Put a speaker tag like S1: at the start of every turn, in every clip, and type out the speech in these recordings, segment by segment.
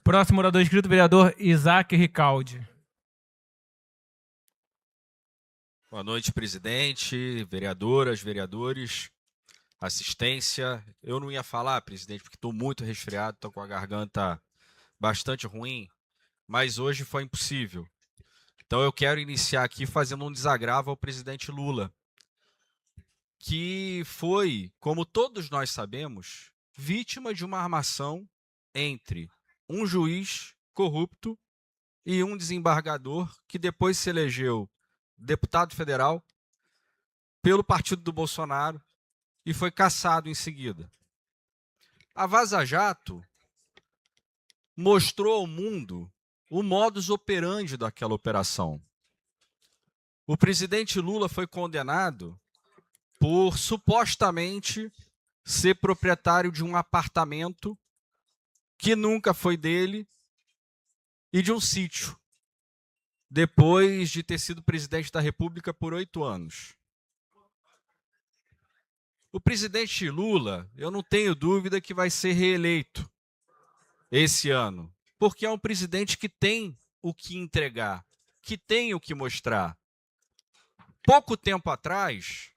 S1: Próximo orador inscrito, vereador Isaac Ricaldi.
S2: Boa noite, presidente, vereadoras, vereadores, assistência. Eu não ia falar, presidente, porque estou muito resfriado, estou com a garganta bastante ruim, mas hoje foi impossível. Então eu quero iniciar aqui fazendo um desagravo ao presidente Lula, que foi, como todos nós sabemos, vítima de uma armação entre um juiz corrupto e um desembargador que depois se elegeu deputado federal pelo partido do Bolsonaro e foi cassado em seguida. A Vaza Jato mostrou ao mundo o modus operandi daquela operação. O presidente Lula foi condenado por supostamente ser proprietário de um apartamento que nunca foi dele e de um sítio, depois de ter sido presidente da República por 8 anos. O presidente Lula, eu não tenho dúvida que vai ser reeleito esse ano, porque é um presidente que tem o que entregar, que tem o que mostrar. Pouco tempo atrás,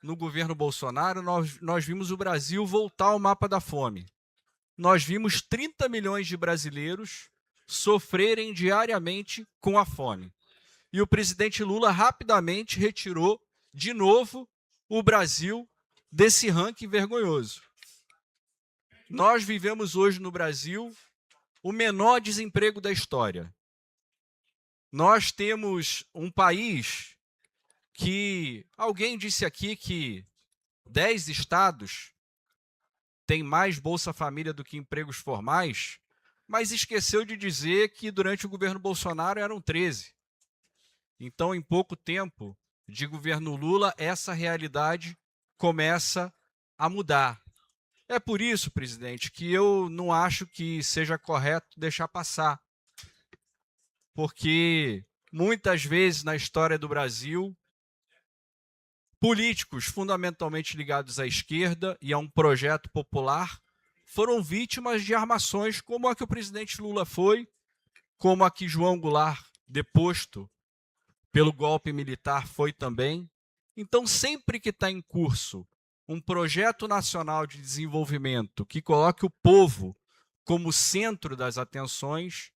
S2: no governo Bolsonaro, nós vimos o Brasil voltar ao mapa da fome. Nós vimos 30 milhões de brasileiros sofrerem diariamente com a fome. E o presidente Lula rapidamente retirou de novo o Brasil desse ranking vergonhoso. Nós vivemos hoje no Brasil o menor desemprego da história. Nós temos um país que alguém disse aqui que 10 estados têm mais Bolsa Família do que empregos formais, mas esqueceu de dizer que durante o governo Bolsonaro eram 13. Então, em pouco tempo de governo Lula, essa realidade começa a mudar. É por isso, presidente, que eu não acho que seja correto deixar passar. Porque muitas vezes na história do Brasil, políticos fundamentalmente ligados à esquerda e a um projeto popular foram vítimas de armações como a que o presidente Lula foi, como a que João Goulart, deposto pelo golpe militar, foi também. Então, sempre que está em curso um projeto nacional de desenvolvimento que coloque o povo como centro das atenções,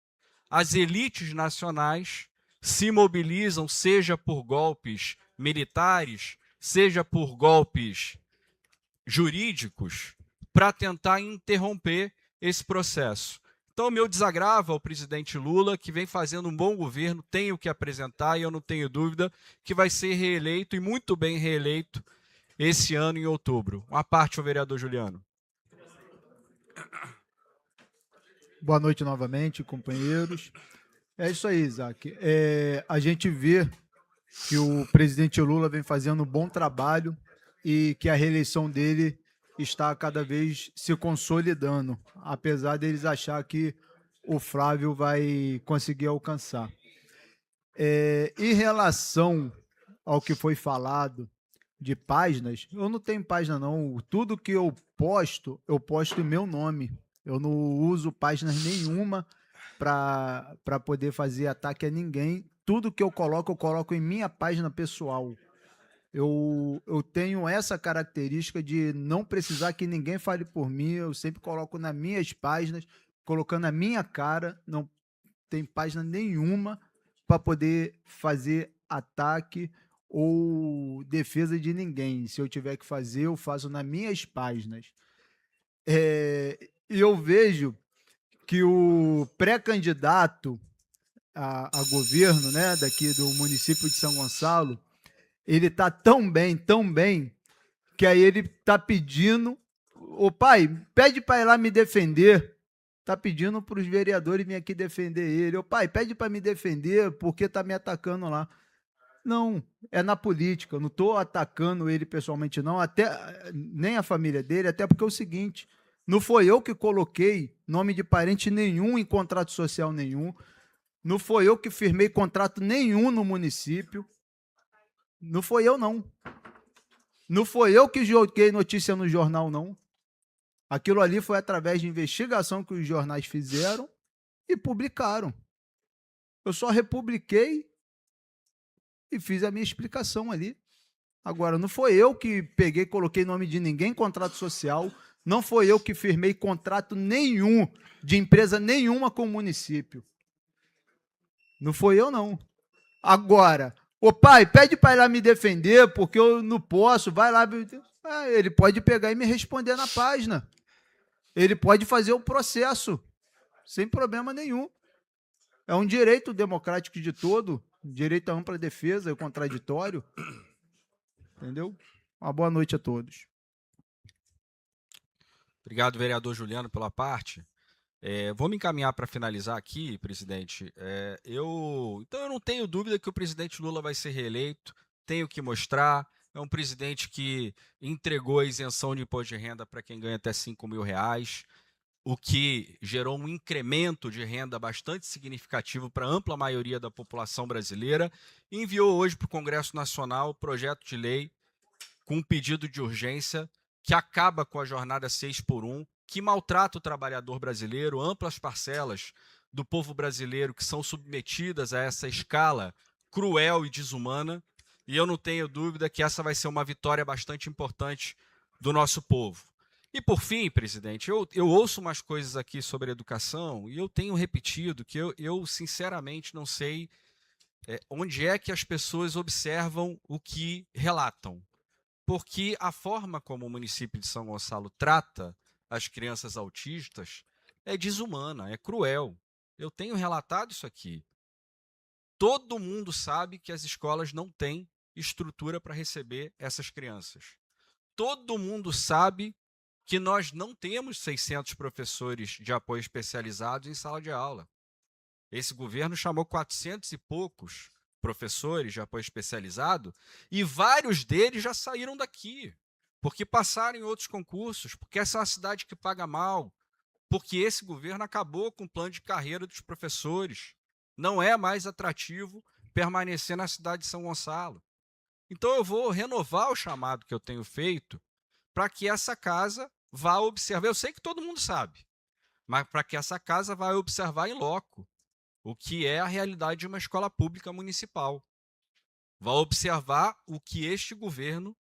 S2: as elites nacionais se mobilizam, seja por golpes militares, seja por golpes jurídicos, para tentar interromper esse processo. Então, meu desagravo ao presidente Lula, que vem fazendo um bom governo, tem o que apresentar, e eu não tenho dúvida que vai ser reeleito, e muito bem reeleito, esse ano em outubro. Uma parte ao vereador Juliano.
S3: Boa noite novamente, companheiros. É isso aí, Isaac. A gente vê que o presidente Lula vem fazendo um bom trabalho e que a reeleição dele está cada vez se consolidando, apesar deles achar que o Flávio vai conseguir alcançar. Em relação ao que foi falado de páginas, eu não tenho página não. Tudo que eu posto em meu nome. Eu não uso páginas nenhuma para poder fazer ataque a ninguém. Tudo que eu coloco em minha página pessoal. Eu tenho essa característica de não precisar que ninguém fale por mim. Eu sempre coloco nas minhas páginas, colocando a minha cara. Não tem página nenhuma para poder fazer ataque ou defesa de ninguém. Se eu tiver que fazer, eu faço nas minhas páginas. E eu vejo que o pré-candidato a governo, né, daqui do município de São Gonçalo, ele está tão bem, que aí ele está pedindo, ô pai, pede para ir lá me defender, está pedindo para os vereadores vir aqui defender ele, ô pai, pede para me defender porque está me atacando lá. Não, é na política, eu não estou atacando ele pessoalmente não, até nem a família dele, até porque é o seguinte, não foi eu que coloquei nome de parente nenhum em contrato social nenhum, não foi eu que firmei contrato nenhum no município, não foi eu não. Não foi eu que joguei notícia no jornal não. Aquilo ali foi através de investigação que os jornais fizeram e publicaram. Eu só republiquei e fiz a minha explicação ali. Agora, não foi eu que peguei, coloquei nome de ninguém em contrato social, não foi eu que firmei contrato nenhum, de empresa nenhuma com o município. Não foi eu, não. Agora, ô pai, pede para ir lá me defender, porque eu não posso, vai lá. Ele pode pegar e me responder na página. Ele pode fazer o processo, sem problema nenhum. É um direito democrático de todo, direito à ampla defesa e contraditório. Entendeu? Uma boa noite a todos.
S2: Obrigado, vereador Juliano, pela parte. Vou me encaminhar para finalizar aqui, presidente. Então, eu não tenho dúvida que o presidente Lula vai ser reeleito, tenho que mostrar. É um presidente que entregou a isenção de imposto de renda para quem ganha até R$5.000, o que gerou um incremento de renda bastante significativo para a ampla maioria da população brasileira. Enviou hoje para o Congresso Nacional o projeto de lei com um pedido de urgência que acaba com a jornada 6x1, que maltrata o trabalhador brasileiro, amplas parcelas do povo brasileiro que são submetidas a essa escala cruel e desumana, e eu não tenho dúvida que essa vai ser uma vitória bastante importante do nosso povo. E por fim, presidente, eu ouço umas coisas aqui sobre educação e eu tenho repetido que eu sinceramente não sei onde é que as pessoas observam o que relatam. Porque a forma como o município de São Gonçalo trata as crianças autistas é desumana, é cruel. Eu tenho relatado isso aqui. Todo mundo sabe que as escolas não têm estrutura para receber essas crianças. Todo mundo sabe que nós não temos 600 professores de apoio especializados em sala de aula. Esse governo chamou 400 e poucos professores de apoio especializado e vários deles já saíram daqui, porque passaram em outros concursos, porque essa é uma cidade que paga mal, porque esse governo acabou com o plano de carreira dos professores. Não é mais atrativo permanecer na cidade de São Gonçalo. Então eu vou renovar o chamado que eu tenho feito para que essa casa vá observar. Eu sei que todo mundo sabe, mas para que essa casa vá observar em loco o que é a realidade de uma escola pública municipal. Vai observar o que este governo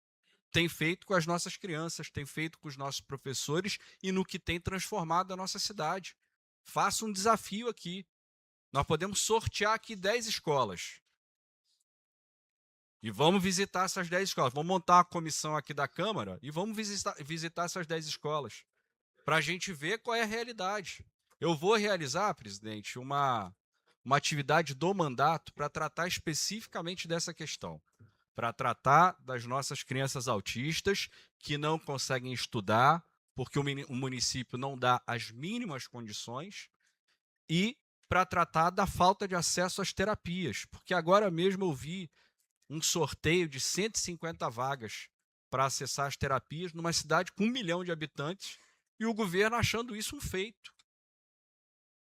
S2: tem feito com as nossas crianças, tem feito com os nossos professores e no que tem transformado a nossa cidade. Faça um desafio aqui. Nós podemos sortear aqui 10 escolas. E vamos visitar essas 10 escolas. Vamos montar uma comissão aqui da Câmara e vamos visitar essas 10 escolas para a gente ver qual é a realidade. Eu vou realizar, presidente, uma atividade do mandato para tratar especificamente dessa questão, para tratar das nossas crianças autistas que não conseguem estudar porque o município não dá as mínimas condições e para tratar da falta de acesso às terapias, porque agora mesmo eu vi um sorteio de 150 vagas para acessar as terapias numa cidade com 1 milhão de habitantes e o governo achando isso um feito.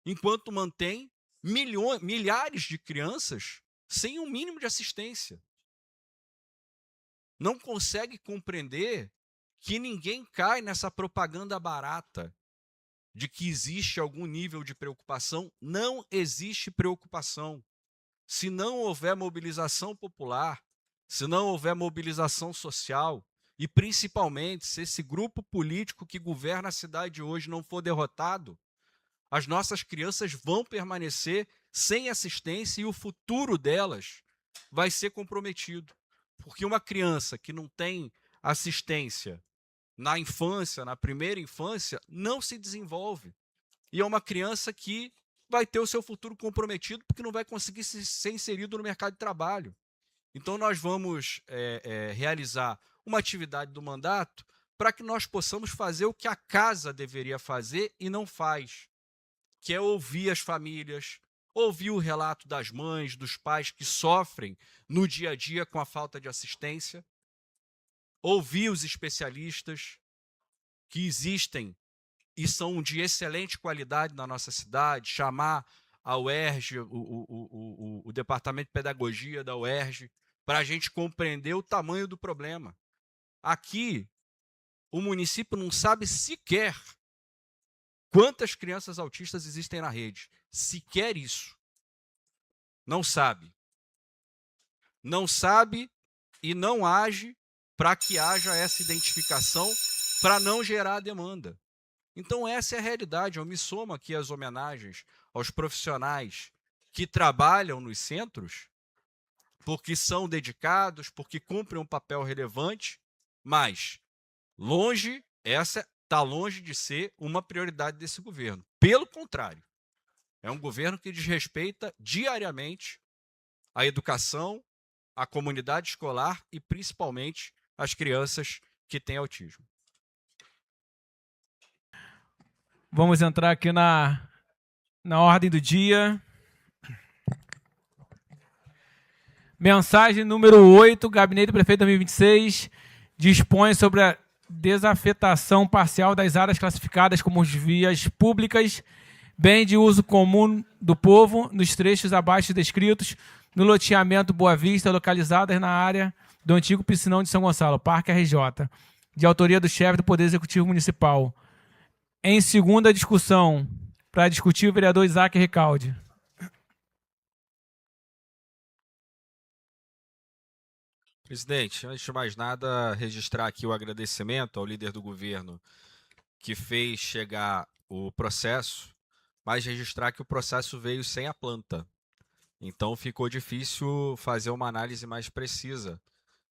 S2: Enquanto mantém milhares de crianças sem um mínimo de assistência. Não consegue compreender que ninguém cai nessa propaganda barata de que existe algum nível de preocupação. Não existe preocupação. Se não houver mobilização popular, se não houver mobilização social, e principalmente se esse grupo político que governa a cidade hoje não for derrotado, as nossas crianças vão permanecer sem assistência e o futuro delas vai ser comprometido. Porque uma criança que não tem assistência na infância, na primeira infância, não se desenvolve. E é uma criança que vai ter o seu futuro comprometido porque não vai conseguir ser inserido no mercado de trabalho. Então, nós vamos realizar uma atividade do mandato para que nós possamos fazer o que a casa deveria fazer e não faz, que é ouvir as famílias, ouvir o relato das mães, dos pais que sofrem no dia a dia com a falta de assistência, ouvir os especialistas que existem e são de excelente qualidade na nossa cidade, chamar a UERJ, o Departamento de Pedagogia da UERJ, para a gente compreender o tamanho do problema. Aqui, o município não sabe sequer quantas crianças autistas existem na rede. Sequer isso. Não sabe. Não sabe e não age para que haja essa identificação, para não gerar demanda. Então essa é a realidade. Eu me somo aqui às homenagens aos profissionais que trabalham nos centros, porque são dedicados, porque cumprem um papel relevante, mas essa está longe de ser uma prioridade desse governo. Pelo contrário, é um governo que desrespeita diariamente a educação, a comunidade escolar e principalmente as crianças que têm autismo.
S1: Vamos entrar aqui na ordem do dia. Mensagem número 8, Gabinete do Prefeito 2026, dispõe sobre a desafetação parcial das áreas classificadas como vias públicas, bem de uso comum do povo, nos trechos abaixo descritos, no loteamento Boa Vista, localizadas na área do antigo Piscinão de São Gonçalo, Parque RJ, de autoria do chefe do Poder Executivo Municipal. Em segunda discussão, para discutir, o vereador Isaac Recalde.
S2: Presidente, antes de mais nada, registrar aqui o agradecimento ao líder do governo que fez chegar o processo, mas registrar que o processo veio sem a planta. Então ficou difícil fazer uma análise mais precisa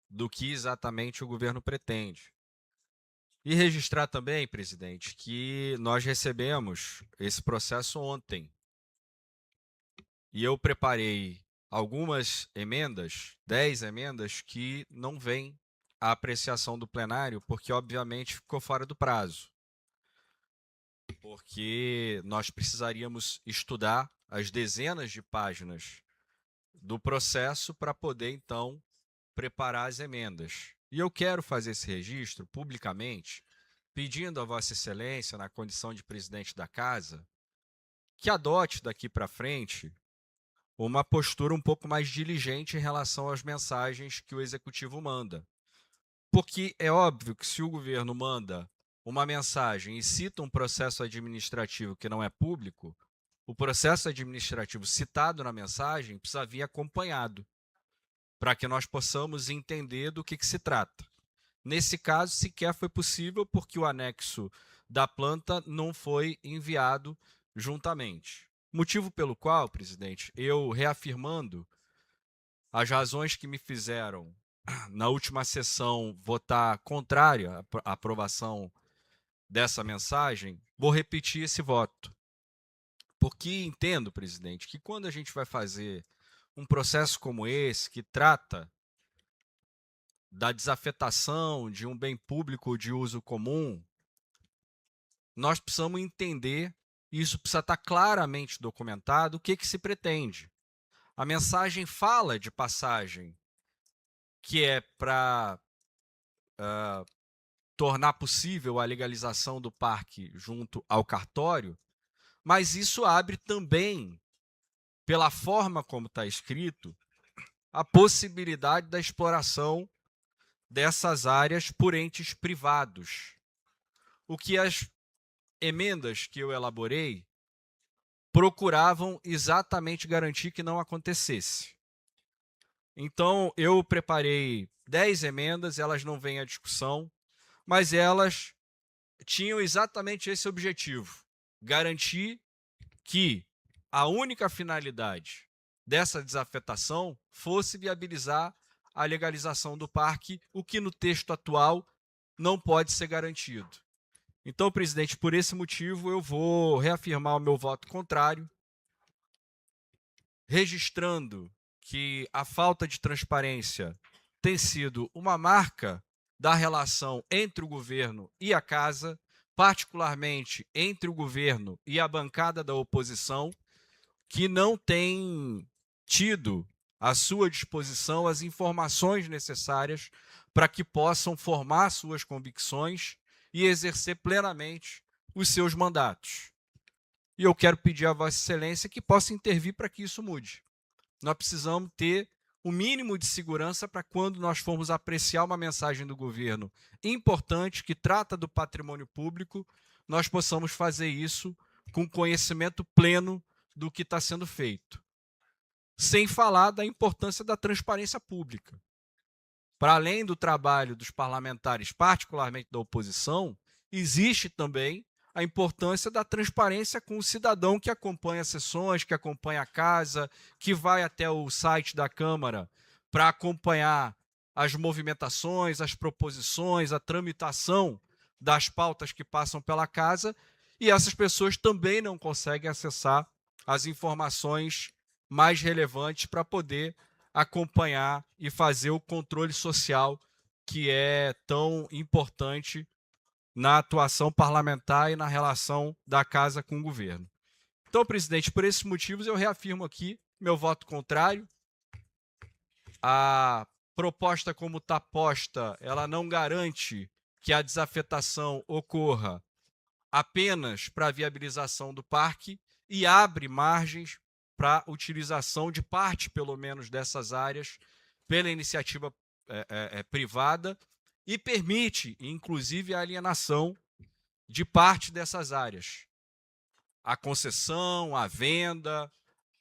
S2: do que exatamente o governo pretende. E registrar também, presidente, que nós recebemos esse processo ontem. E eu preparei algumas emendas, 10 emendas, que não vêm à apreciação do plenário, porque obviamente ficou fora do prazo. Porque nós precisaríamos estudar as dezenas de páginas do processo para poder, então, preparar as emendas. E eu quero fazer esse registro publicamente, pedindo a Vossa Excelência, na condição de presidente da Casa, que adote daqui para frente uma postura um pouco mais diligente em relação às mensagens que o Executivo manda. Porque é óbvio que se o governo manda uma mensagem e cita um processo administrativo que não é público, o processo administrativo citado na mensagem precisa vir acompanhado, para que nós possamos entender do que se trata. Nesse caso, sequer foi possível, porque o anexo da planta não foi enviado juntamente. Motivo pelo qual, presidente, eu reafirmando as razões que me fizeram, na última sessão, votar contrária à aprovação dessa mensagem, vou repetir esse voto. Porque entendo, presidente, que quando a gente vai fazer um processo como esse, que trata da desafetação de um bem público de uso comum, nós precisamos entender, e isso precisa estar claramente documentado, o que se pretende. A mensagem fala de passagem que é para tornar possível a legalização do parque junto ao cartório, mas isso abre também, pela forma como está escrito, a possibilidade da exploração dessas áreas por entes privados. O que as emendas que eu elaborei procuravam exatamente garantir que não acontecesse. Então, eu preparei 10 emendas, elas não vêm à discussão, mas elas tinham exatamente esse objetivo: garantir que a única finalidade dessa desafetação fosse viabilizar a legalização do parque, o que no texto atual não pode ser garantido. Então, presidente, por esse motivo eu vou reafirmar o meu voto contrário, registrando que a falta de transparência tem sido uma marca da relação entre o governo e a Casa, particularmente entre o governo e a bancada da oposição, que não tem tido à sua disposição as informações necessárias para que possam formar suas convicções e exercer plenamente os seus mandatos. E eu quero pedir a Vossa Excelência que possa intervir para que isso mude. Nós precisamos ter o mínimo de segurança para quando nós formos apreciar uma mensagem do governo importante que trata do patrimônio público, nós possamos fazer isso com conhecimento pleno do que está sendo feito. Sem falar da importância da transparência pública. Para além do trabalho dos parlamentares, particularmente da oposição, existe também a importância da transparência com o cidadão que acompanha as sessões, que acompanha a casa, que vai até o site da Câmara para acompanhar as movimentações, as proposições, a tramitação das pautas que passam pela casa, e essas pessoas também não conseguem acessar as informações mais relevantes para poder acompanhar e fazer o controle social que é tão importante na atuação parlamentar e na relação da casa com o governo. Então, presidente, por esses motivos eu reafirmo aqui meu voto contrário. A proposta como está posta, ela não garante que a desafetação ocorra apenas para a viabilização do parque e abre margens para a utilização de parte, pelo menos, dessas áreas pela iniciativa privada e permite, inclusive, a alienação de parte dessas áreas. A concessão, a venda,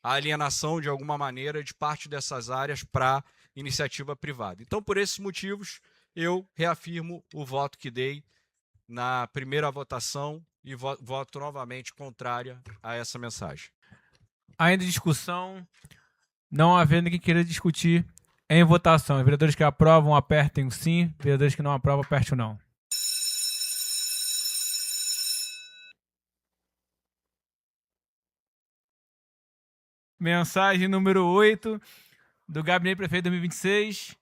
S2: a alienação, de alguma maneira, de parte dessas áreas para iniciativa privada. Então, por esses motivos, eu reafirmo o voto que dei na primeira votação e voto novamente contrária a essa mensagem.
S1: Ainda em discussão, não havendo quem queira discutir, em votação. Os vereadores que aprovam, apertem o sim. Os vereadores que não aprovam, apertem o não. Mensagem número 8 do Gabinete Prefeito 2026,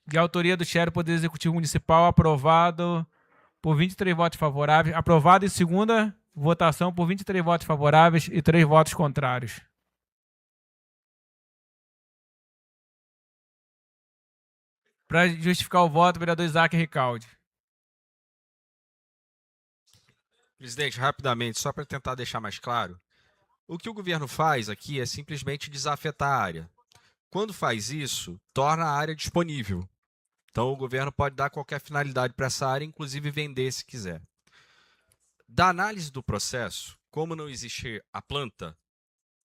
S1: de autoria do Chefe do Poder Executivo Municipal, aprovado por 23 votos favoráveis. Aprovado em segunda votação por 23 votos favoráveis e 3 votos contrários. Para justificar o voto, o vereador Isaac Ricaldi.
S2: Presidente, rapidamente, só para tentar deixar mais claro, o que o governo faz aqui é simplesmente desafetar a área. Quando faz isso, torna a área disponível. Então, o governo pode dar qualquer finalidade para essa área, inclusive vender se quiser. Da análise do processo, como não existe a planta,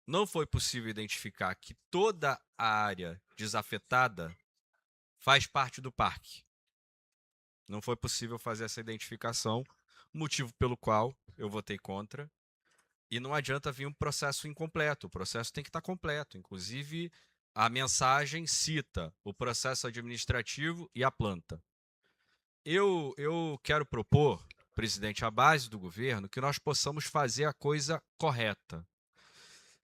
S2: não foi possível identificar que toda a área desafetada faz parte do parque. Não foi possível fazer essa identificação, motivo pelo qual eu votei contra. E não adianta vir um processo incompleto, o processo tem que estar completo. Inclusive, a mensagem cita o processo administrativo e a planta. Eu quero propor, presidente, à base do governo, que nós possamos fazer a coisa correta.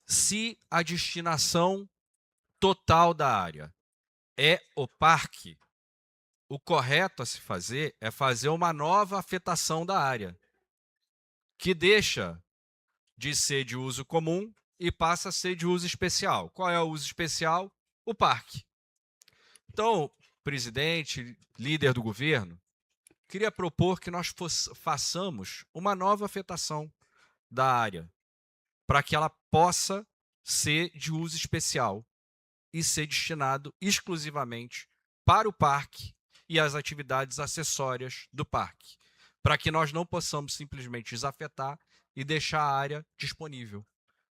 S2: Se a destinação total da área é o parque, o correto a se fazer é fazer uma nova afetação da área, que deixa de ser de uso comum e passa a ser de uso especial. Qual é o uso especial? O parque. Então, presidente, líder do governo, queria propor que nós façamos uma nova afetação da área, para que ela possa ser de uso especial e ser destinado exclusivamente para o parque e as atividades acessórias do parque, para que nós não possamos simplesmente desafetar e deixar a área disponível,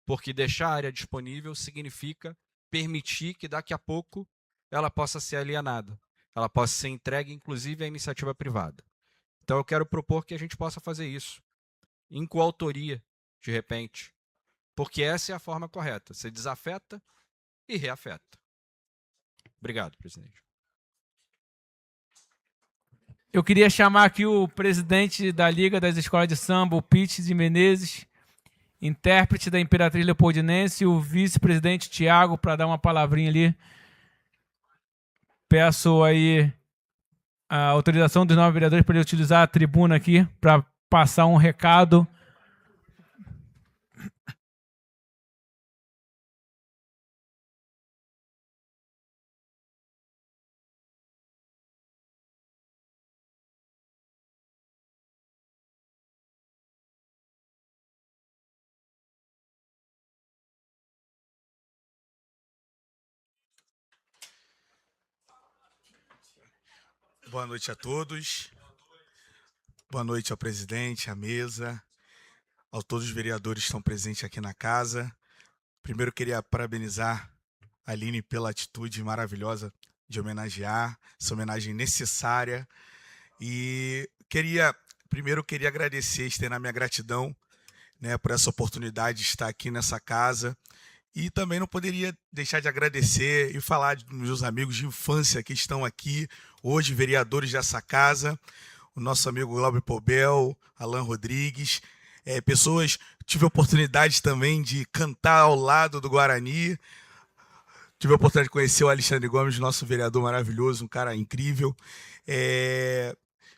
S2: porque deixar a área disponível significa permitir que daqui a pouco ela possa ser alienada, ela possa ser entregue inclusive à iniciativa privada. Então eu quero propor que a gente possa fazer isso, em coautoria, de repente, porque essa é a forma correta, você desafeta e reafeta. Obrigado, presidente.
S1: Eu queria chamar aqui o presidente da Liga das Escolas de Samba, o Pete de Menezes, intérprete da Imperatriz Leopoldinense, e o vice-presidente Tiago, para dar uma palavrinha ali. Peço aí a autorização dos 9 vereadores para ele utilizar a tribuna aqui para passar um recado.
S4: Boa noite a todos. Boa noite ao presidente, à mesa, a todos os vereadores que estão presentes aqui na casa. Primeiro, queria parabenizar a Aline pela atitude maravilhosa de homenagear, essa homenagem necessária. E queria agradecer, externar minha gratidão, né, por essa oportunidade de estar aqui nessa casa. E também não poderia deixar de agradecer e falar dos meus amigos de infância que estão aqui, hoje vereadores dessa casa, o nosso amigo Glauber Pobel, Alan Rodrigues, tive a oportunidade também de cantar ao lado do Guarani, tive a oportunidade de conhecer o Alexandre Gomes, nosso vereador maravilhoso, um cara incrível,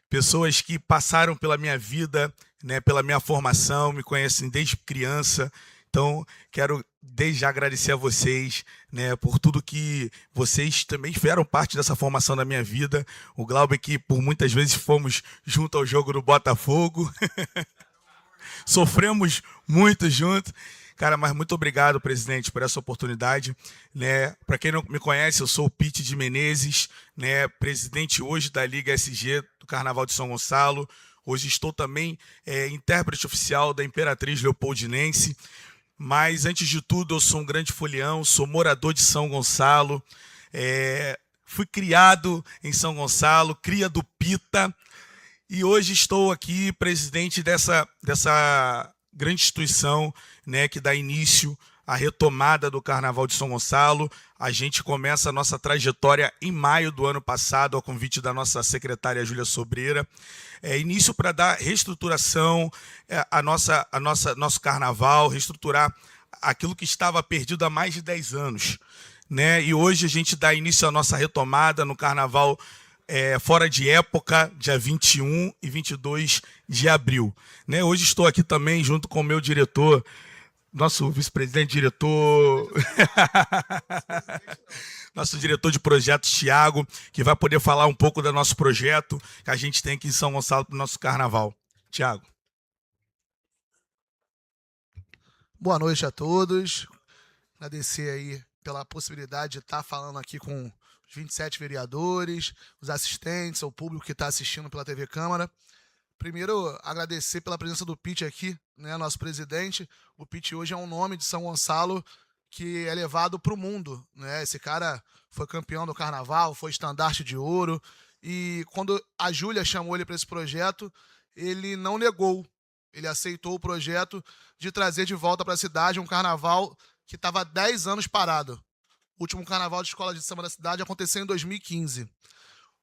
S4: pessoas que passaram pela minha vida, né, pela minha formação, me conhecem desde criança. Então, quero desde já agradecer a vocês, né, por tudo que vocês também fizeram parte dessa formação da minha vida. O Glauber, que por muitas vezes fomos junto ao jogo do Botafogo. Sofremos muito junto. Cara, mas muito obrigado, presidente, por essa oportunidade. Né? Para quem não me conhece, eu sou o Pete de Menezes, né, presidente hoje da Liga SG do Carnaval de São Gonçalo. Hoje estou também intérprete oficial da Imperatriz Leopoldinense. Mas, antes de tudo, eu sou um grande folião, sou morador de São Gonçalo, fui criado em São Gonçalo, cria do Pita, e hoje estou aqui presidente dessa grande instituição, né, que dá início à retomada do Carnaval de São Gonçalo. A gente começa a nossa trajetória em maio do ano passado, ao convite da nossa secretária Júlia Sobreira. Início para dar reestruturação nosso carnaval, reestruturar aquilo que estava perdido há mais de 10 anos. Né? E hoje a gente dá início à nossa retomada no carnaval fora de época, dia 21 e 22 de abril. Né? Hoje estou aqui também junto com o meu diretor, nosso vice-presidente, diretor... nosso diretor de projetos, Thiago, que vai poder falar um pouco do nosso projeto que a gente tem aqui em São Gonçalo para o nosso carnaval. Thiago.
S5: Boa noite a todos. Agradecer aí pela possibilidade de estar falando aqui com os 27 vereadores, os assistentes, o público que está assistindo pela TV Câmara. Primeiro, agradecer pela presença do Pete aqui, né, nosso presidente. O Pete hoje é um nome de São Gonçalo que é levado para o mundo, né? Esse cara foi campeão do Carnaval, foi estandarte de ouro, e quando a Júlia chamou ele para esse projeto, ele não negou, ele aceitou o projeto de trazer de volta para a cidade um carnaval que estava há 10 anos parado. O último carnaval de escola de samba da cidade aconteceu em 2015.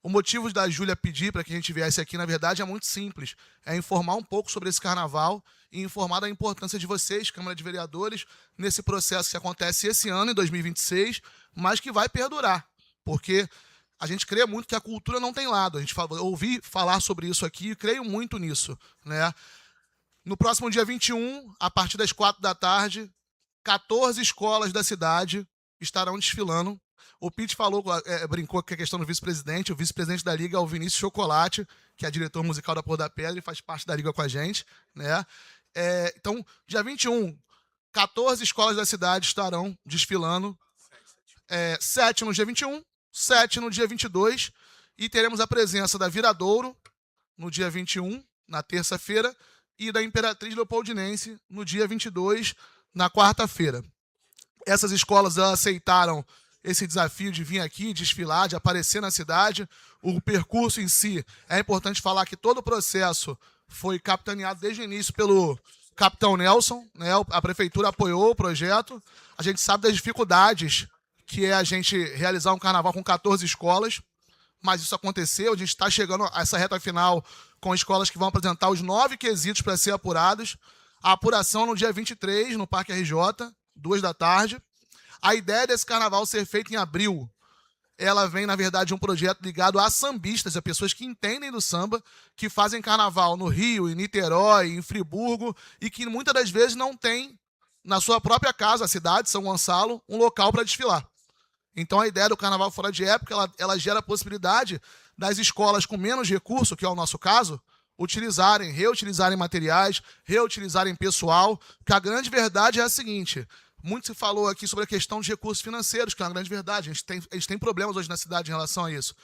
S5: O motivo da Júlia pedir para que a gente viesse aqui, na verdade, é muito simples. É informar um pouco sobre esse carnaval e informar da importância de vocês, Câmara de Vereadores, nesse processo que acontece esse ano, em 2026, mas que vai perdurar. Porque a gente crê muito que a cultura não tem lado. Eu ouvi falar sobre isso aqui e creio muito nisso. Né? No próximo dia 21, a partir das 4 da tarde, 14 escolas da cidade estarão desfilando. O Pete brincou com a questão do vice-presidente. O vice-presidente da Liga é o Vinícius Chocolate, que é diretor musical da Pôr da Pedra e faz parte da Liga com a gente. Né? Então, dia 21, 14 escolas da cidade estarão desfilando. 7 no dia 21, 7 no dia 22. E teremos a presença da Viradouro no dia 21, na terça-feira, e da Imperatriz Leopoldinense no dia 22, na quarta-feira. Essas escolas aceitaram esse desafio de vir aqui, desfilar, de aparecer na cidade. O percurso em si, é importante falar que todo o processo foi capitaneado desde o início pelo capitão Nelson, né? A prefeitura apoiou o projeto. A gente sabe das dificuldades que é a gente realizar um carnaval com 14 escolas, mas isso aconteceu. A gente está chegando a essa reta final com escolas que vão apresentar os 9 quesitos para ser apurados. A apuração no dia 23, no Parque RJ, 2 da tarde. A ideia desse carnaval ser feito em abril, ela vem, na verdade, de um projeto ligado a sambistas, a pessoas que entendem do samba, que fazem carnaval no Rio, em Niterói, em Friburgo, e que muitas das vezes não tem, na sua própria casa, a cidade, São Gonçalo, um local para desfilar. Então, a ideia do carnaval fora de época, ela gera a possibilidade das escolas com menos recurso, que é o nosso caso, reutilizarem materiais, reutilizarem pessoal, porque a grande verdade é a seguinte: muito se falou aqui sobre a questão de recursos financeiros, que é uma grande verdade. A gente tem problemas hoje na cidade em relação a isso.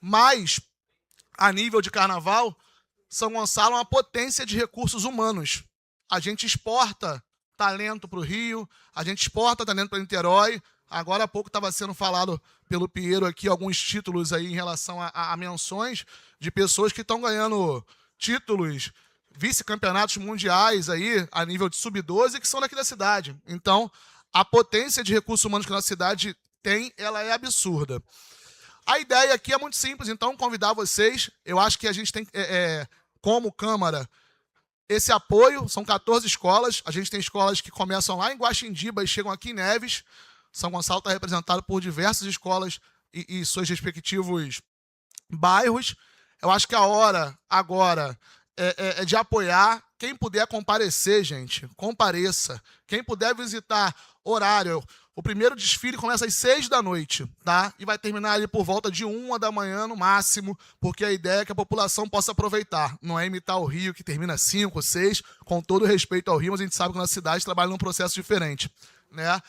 S5: Mas, a nível de carnaval, São Gonçalo é uma potência de recursos humanos. A gente exporta talento para o Rio, a gente exporta talento para Niterói. Agora há pouco estava sendo falado pelo Piero aqui alguns títulos aí em relação a menções de pessoas que estão ganhando títulos, vice-campeonatos mundiais aí a nível de sub-12 que são daqui da cidade. Então, a potência de recursos humanos que a nossa cidade tem, ela é absurda. A ideia aqui é muito simples, então convidar vocês, eu acho que a gente tem, como Câmara, esse apoio, são 14 escolas, a gente tem escolas que começam lá em Guaxindiba e chegam aqui em Neves. São Gonçalo está representado por diversas escolas e seus respectivos bairros. Eu acho que a hora agora é de apoiar. Quem puder comparecer, gente, compareça. Quem puder visitar, horário. O primeiro desfile começa às 6 da noite, tá? E vai terminar ali por volta de 1 da manhã no máximo, porque a ideia é que a população possa aproveitar. Não é imitar o Rio, que termina às 5, 6, com todo respeito ao Rio, mas a gente sabe que a nossa cidade trabalha num processo diferente, né?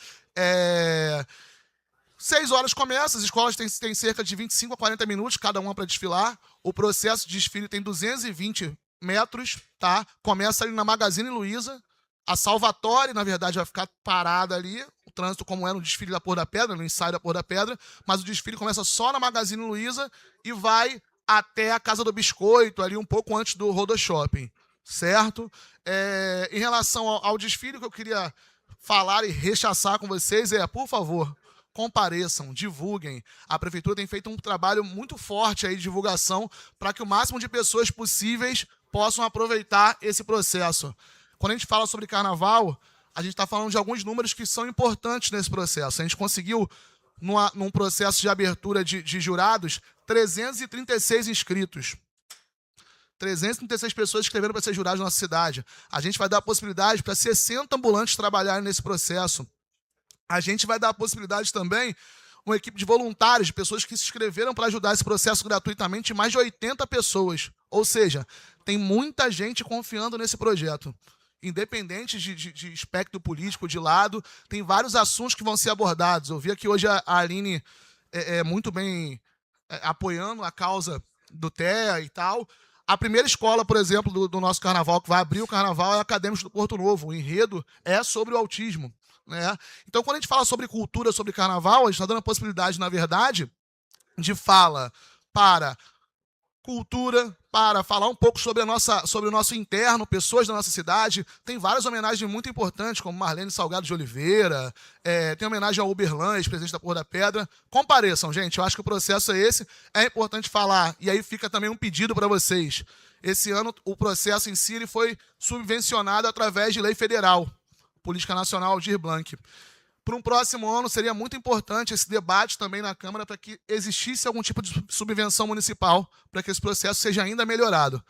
S5: 6 horas começa, as escolas têm cerca de 25 a 40 minutos, cada uma para desfilar. O processo de desfile tem 220 metros, tá? Começa ali na Magazine Luiza. A Salvatore, na verdade, vai ficar parada ali, o trânsito como é no desfile da Pôr da Pedra, no ensaio da Pôr da Pedra, mas o desfile começa só na Magazine Luiza e vai até a Casa do Biscoito, ali um pouco antes do Rodo Shopping, certo? Em relação ao desfile, que eu queria falar e rechaçar com vocês por favor, compareçam, divulguem. A Prefeitura tem feito um trabalho muito forte aí de divulgação para que o máximo de pessoas possíveis possam aproveitar esse processo. Quando a gente fala sobre carnaval, a gente está falando de alguns números que são importantes nesse processo. A gente conseguiu, num processo de abertura de jurados, 336 inscritos. 336 pessoas escreveram para ser jurados na nossa cidade. A gente vai dar a possibilidade para 60 ambulantes trabalharem nesse processo. A gente vai dar a possibilidade também uma equipe de voluntários, de pessoas que se inscreveram para ajudar esse processo gratuitamente, mais de 80 pessoas. Ou seja, tem muita gente confiando nesse projeto. Independente de espectro político, de lado, tem vários assuntos que vão ser abordados. Eu vi aqui hoje a Aline muito bem apoiando a causa do TEA e tal. A primeira escola, por exemplo, do nosso carnaval, que vai abrir o carnaval, é a Acadêmicos do Porto Novo. O enredo é sobre o autismo, né? Então, quando a gente fala sobre cultura, sobre carnaval, a gente está dando a possibilidade, na verdade, de fala para cultura, para falar um pouco sobre o nosso interno, pessoas da nossa cidade. Tem várias homenagens muito importantes, como Marlene Salgado de Oliveira, tem homenagem ao Uberlan, ex-presidente da Pôr da Pedra. Compareçam, gente, eu acho que o processo é esse. É importante falar, e aí fica também um pedido para vocês. Esse ano, o processo em si ele foi subvencionado através de lei federal, Política Nacional Aldir Blanc. Para um próximo ano, seria muito importante esse debate também na Câmara para que existisse algum tipo de subvenção municipal para que esse processo seja ainda melhorado.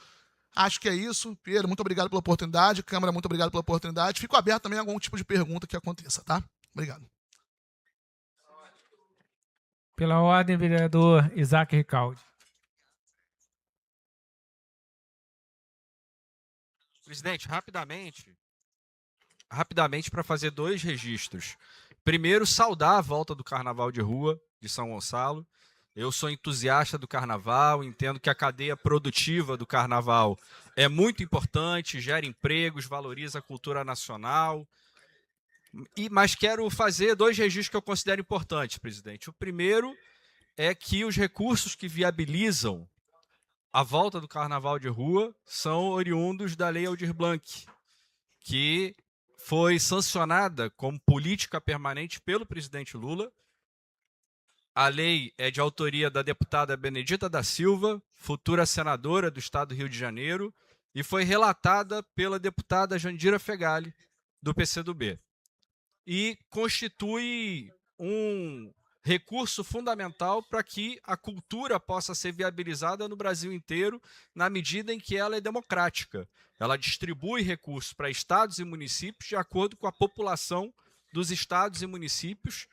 S5: Acho que é isso. Pedro, muito obrigado pela oportunidade. Câmara, muito obrigado pela oportunidade. Fico aberto também a algum tipo de pergunta que aconteça, tá? Obrigado.
S1: Pela ordem, vereador Isaac Ricaldi.
S2: Presidente, rapidamente para fazer 2 registros. Primeiro, saudar a volta do Carnaval de Rua de São Gonçalo. Eu sou entusiasta do Carnaval, entendo que a cadeia produtiva do Carnaval é muito importante, gera empregos, valoriza a cultura nacional. Mas quero fazer 2 registros que eu considero importantes, presidente. O primeiro é que os recursos que viabilizam a volta do Carnaval de Rua são oriundos da Lei Aldir Blanc, que foi sancionada como política permanente pelo presidente Lula. A lei é de autoria da deputada Benedita da Silva, futura senadora do estado do Rio de Janeiro, e foi relatada pela deputada Jandira Fegali, do PCdoB. E constitui um recurso fundamental para que a cultura possa ser viabilizada no Brasil inteiro, na medida em que ela é democrática. Ela distribui recursos para estados e municípios de acordo com a população dos estados e municípios,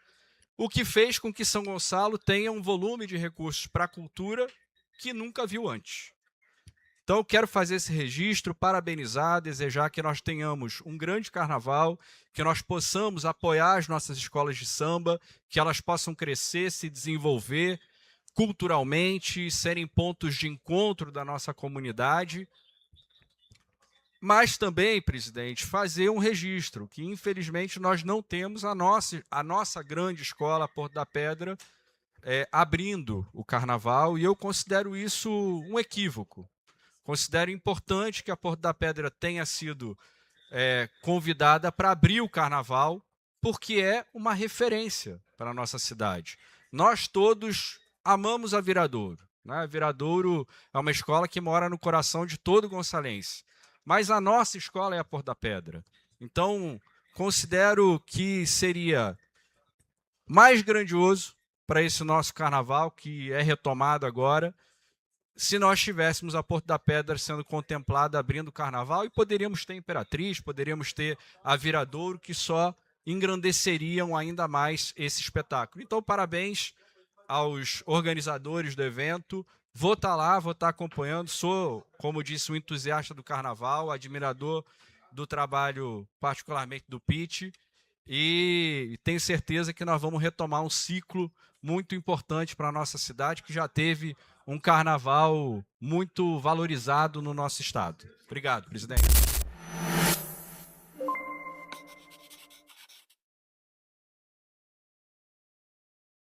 S2: o que fez com que São Gonçalo tenha um volume de recursos para a cultura que nunca viu antes. Então, eu quero fazer esse registro, parabenizar, desejar que nós tenhamos um grande carnaval, que nós possamos apoiar as nossas escolas de samba, que elas possam crescer, se desenvolver culturalmente, serem pontos de encontro da nossa comunidade, Mas também, presidente, fazer um registro, que infelizmente nós não temos a nossa grande escola, Porto da Pedra, abrindo o carnaval, e eu considero isso um equívoco. Considero importante que a Porto da Pedra tenha sido convidada para abrir o carnaval, porque é uma referência para a nossa cidade. Nós todos amamos a Viradouro, né? A Viradouro é uma escola que mora no coração de todo gonçalense. Mas a nossa escola é a Porto da Pedra. Então, considero que seria mais grandioso para esse nosso carnaval, que é retomado agora, se nós tivéssemos a Porto da Pedra sendo contemplada abrindo o carnaval, e poderíamos ter Imperatriz, poderíamos ter a Viradouro, que só engrandeceriam ainda mais esse espetáculo. Então, parabéns aos organizadores do evento. Vou estar lá, vou estar acompanhando. Sou, como disse, um entusiasta do carnaval, admirador do trabalho, particularmente do Pitt, e tenho certeza que nós vamos retomar um ciclo muito importante para a nossa cidade, que já teve um carnaval muito valorizado no nosso estado. Obrigado, presidente.